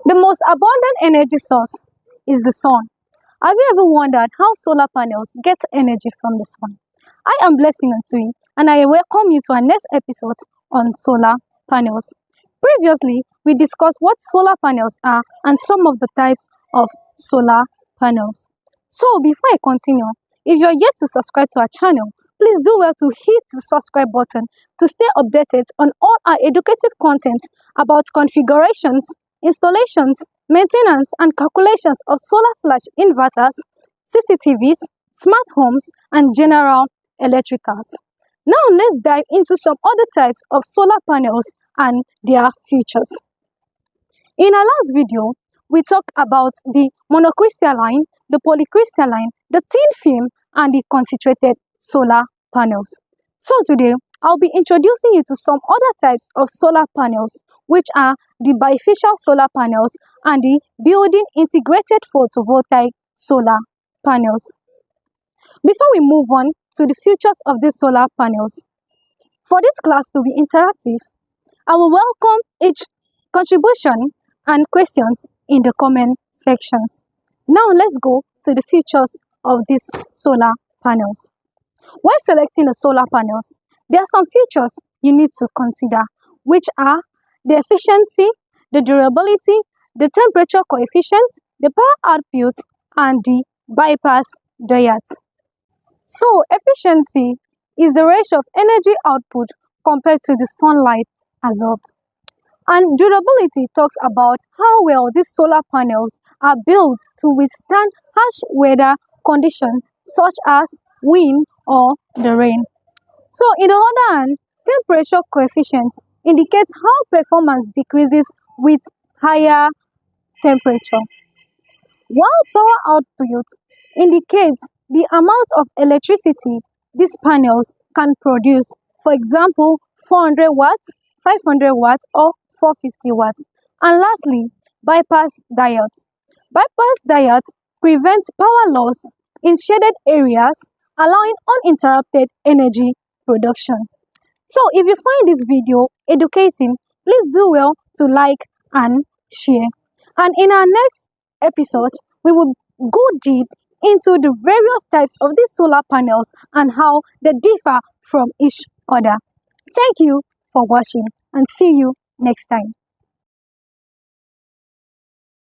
The most abundant energy source is the sun. Have you ever wondered how solar panels get energy from the sun? I am Blessing Antui, and I welcome you to our next episode on solar panels. Previously, we discussed what solar panels are and some of the types of solar panels. So, before I continue, if you're yet to subscribe to our channel, please do well to hit the subscribe button to stay updated on all our educative content about configurations, installations, maintenance, and calculations of solar/inverters, CCTVs, smart homes, and general electricals. Now let's dive into some other types of solar panels and their features. In our last video, we talked about the monocrystalline, the polycrystalline, the thin film, and the concentrated solar panels. So today, I'll be introducing you to some other types of solar panels, which are the bifacial solar panels and the building integrated photovoltaic solar panels. Before we move on to the features of these solar panels, for this class to be interactive, I will welcome each contribution and questions in the comment sections. Now let's go to the features of these solar panels. When selecting the solar panels, there are some features you need to consider, which are the efficiency, the durability, the temperature coefficient, the power output, and the bypass diode. So, efficiency is the ratio of energy output compared to the sunlight absorbed. And durability talks about how well these solar panels are built to withstand harsh weather conditions such as wind or the rain. So, in the other hand, temperature coefficient indicates how performance decreases with higher temperature, while power output indicates the amount of electricity these panels can produce, for example, 400 watts, 500 watts, or 450 watts. And lastly, bypass diodes. Bypass diodes prevents power loss in shaded areas, allowing uninterrupted energy production. So if you find this video educating, please do well to like and share. And in our next episode, we will go deep into the various types of these solar panels and how they differ from each other. Thank you for watching and see you next time.